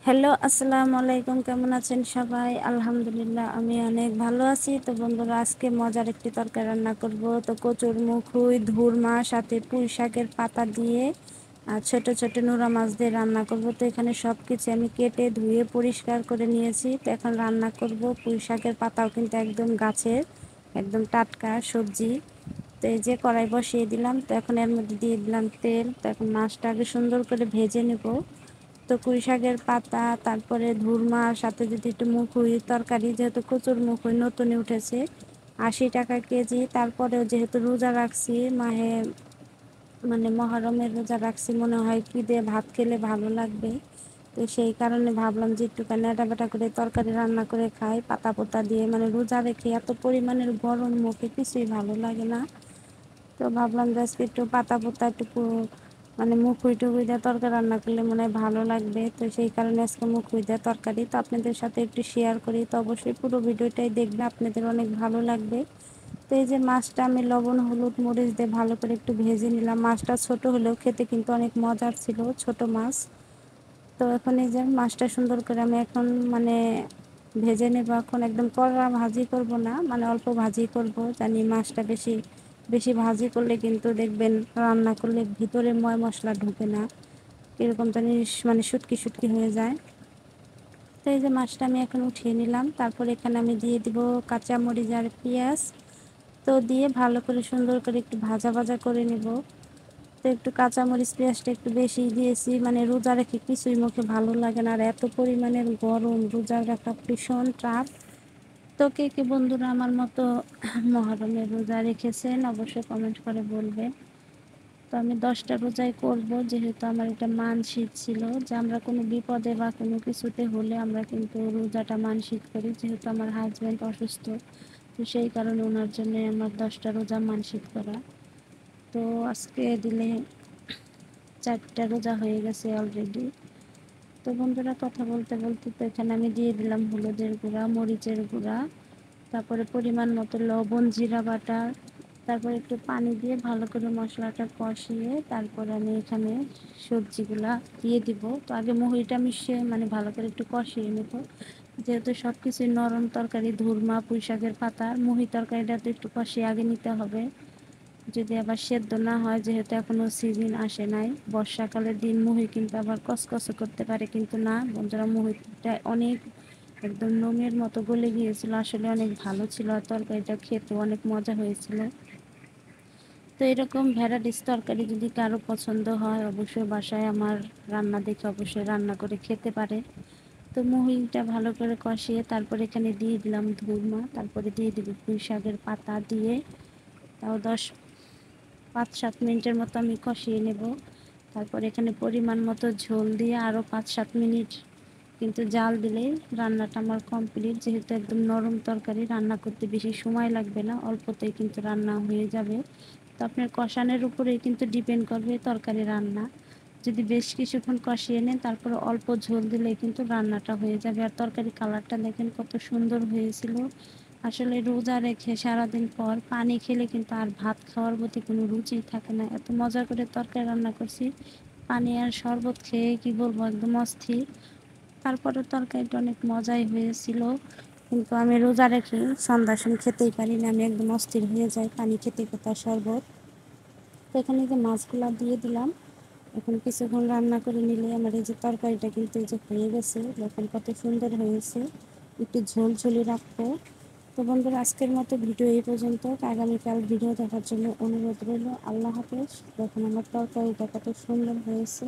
Hello, আসসালামু আলাইকুম। কেমন আছেন সবাই? আলহামদুলিল্লাহ আমি অনেক ভালো আছি। তো বন্ধুরা, আজকে মজার একটি তরকারি রান্না করব। তো কচুর মুখুই, ধুরমা, সাথে পুঁই শাকের পাতা দিয়ে আর ছোট ছোট নোরা মাছ দিয়ে রান্না করব। তো এখানে সব কিছু আমি কেটে ধুয়ে পরিষ্কার করে নিয়েছি। তো এখন রান্না করব। পুঁই শাকের পাতাও কিন্তু একদম গাছের, একদম টাটকা সবজি। তো এই যে কড়াই বসিয়ে দিলাম। তো এখন এর মধ্যে দিয়ে দিলাম তেল। তো এখন মাছটা আগে সুন্দর করে ভেজে নেব। তো পুঁই শাকের পাতা, তারপরে ধুরমার সাথে যদি একটু মুখুই তরকারি, যেহেতু কচুর মুখুই নতুনে উঠেছে, 80 টাকা কেজি। তারপরেও যেহেতু রোজা রাখছি, মহরমের রোজা রাখছি, মনে হয় কি দিয়ে ভাত খেলে ভালো লাগবে। তো সেই কারণে ভাবলাম যে একটুখানি নেড়াবেটা করে তরকারি রান্না করে খাই পাতা পোতা দিয়ে। রোজা রেখে এত পরিমাণের গরম, মুখে কিছুই ভালো লাগে না। তো ভাবলাম যে আজকে একটু পাতা পোতা একটু মুখুই টুকুই দিয়ে তরকারি রান্না করলে মনে হয় ভালো লাগবে। তো সেই কারণে আজকে মুখুই দিয়ে তরকারি তো আপনাদের সাথে একটু শেয়ার করি। তো অবশ্যই পুরো ভিডিওটাই দেখবে, আপনাদের অনেক ভালো লাগবে। তো এই যে মাছটা আমি লবণ হলুদ মরিচ দিয়ে ভালো করে একটু ভেজে নিলাম। মাছটা ছোট হলেও খেতে কিন্তু অনেক মজার ছিল, ছোট মাছ। তো এখন এই যে মাছটা সুন্দর করে আমি এখন ভেজে নেব। এখন একদম কড়া ভাজি করব না, অল্প ভাজি করব। জানি মাছটা বেশি বেশি ভাজি করলে কিন্তু দেখবেন রান্না করলে ভিতরে ময় মশলা ঢুকে না, এরকম জানি শুটকি শুটকি হয়ে যায়। তো এই যে মাছটা আমি এখন উঠিয়ে নিলাম। তারপর এখানে আমি দিয়ে দিব কাঁচামরিচ আর পেঁয়াজ। তো দিয়ে ভালো করে সুন্দর করে একটু ভাজা ভাজা করে নেব। তো একটু কাঁচামরিচ পেঁয়াজটা একটু বেশি দিয়েছি, রোজা রেখে কিছুই মুখে ভালো লাগে না। আর এত পরিমাণের গরম, রোজা রাখা ভীষণ চাপ। তো কে কে বন্ধুরা আমার মতো মহরমের রোজা রেখেছেন অবশ্যই কমেন্ট করে বলবেন। তো আমি 10টা রোজাই করব, যেহেতু আমার এটা মানসিক ছিল যে আমরা কোনো বিপদে বা কোনো কিছুতে হলে আমরা কিন্তু রোজাটা মানসিক করি। যেহেতু আমার হাজব্যান্ড অসুস্থ, তো সেই কারণে ওনার জন্য আমার 10টা রোজা মানসিক করা। তো আজকে দিলে 4টা রোজা হয়ে গেছে অলরেডি। তো বন্ধুরা, কথা বলতে বলতে তো এখানে আমি দিয়ে দিলাম হলুদের গুঁড়া, মরিচের গুঁড়া, তারপরে পরিমাণ মতো লবণ, জিরা বাটা, তারপর একটু পানি দিয়ে ভালো করে মশলাটা কষিয়ে তারপর আমি এখানে সবজিগুলা দিয়ে দিব। তো আগে মুহুরিটা মিশিয়ে ভালো করে একটু কষিয়ে নেব, যেহেতু সব কিছুই নরম তরকারি, ধুরমা পুঁই শাকের পাতা, মুহি তরকারিটা তো একটু কষিয়ে আগে নিতে হবে, যদি আবার সেদ্ধ না হয়। যেহেতু এখনো সিজন আসে নাই, বর্ষাকালের দিন মুহি কিন্তু আবার কসকসে করতে পারে, কিন্তু না বন্ধুরা, মুহিটা অনেক একদম নোমের মতো গলে গিয়েছিল। আসলে অনেক ভালো ছিল, আর তরকারিটা খেতে অনেক মজা হয়েছিল। তো এরকম ভ্যারাইটিস তরকারি যদি কারো পছন্দ হয়, অবশ্যই বাসায় আমার রান্না দেখে অবশ্যই রান্না করে খেতে পারে। তো মুহিটা ভালো করে কষিয়ে তারপর এখানে দিয়ে দিলাম ধুরমা, তারপরে দিয়ে দিব পুঁই শাকের পাতা দিয়ে। তাও 5-7 মিনিটের মতো আমি কষিয়ে নেব। তারপর এখানে পরিমাণ মতো ঝোল দিয়ে আরও 5-7 মিনিট কিন্তু জাল দিলেই রান্নাটা আমার কমপ্লিট। যেহেতু একদম নরম তরকারি, রান্না করতে বেশি সময় লাগবে না, অল্পতেই কিন্তু রান্না হয়ে যাবে। তো আপনার কষানোর উপরেই কিন্তু ডিপেন্ড করবে তরকারি রান্না। যদি বেশ কিছুক্ষণ কষিয়ে নেন, তারপরে অল্প ঝোল দিলেই কিন্তু রান্নাটা হয়ে যাবে। আর তরকারি কালারটা দেখেন কত সুন্দর হয়েছিল। আসলে রোজা রেখে সারাদিন পর পানি খেলে কিন্তু আর ভাত খাওয়ার প্রতি কোনো রুচি থাকে না। এত মজা করে তরকারি রান্না করছি, পানি আর শরবত খেয়ে কি বলবো, একদম অস্থির। তারপরে তরকারিটা অনেক মজাই হয়েছিল, কিন্তু আমি রোজা রেখে সন্ধ্যার সময় খেতেই পারি না, আমি একদম অস্থির হয়ে যাই পানি খেতে খেতে শরবত। তো এখানে যে মাছগুলা দিয়ে দিলাম, এখন কিছুক্ষণ রান্না করে নিলে আমার এই যে তরকারিটা কিন্তু এই যে হয়ে গেছে, দেখুন কত সুন্দর হয়েছে। একটু ঝোল ঝোলই রাখবো। তো বন্ধুরা, আজকের মতো ভিডিও এই পর্যন্ত। আগামীকাল ভিডিও দেখার জন্য অনুরোধ রইল। আল্লাহ হাফেজ। দেখুন আমার তরকারিটা কত সুন্দর হয়েছে।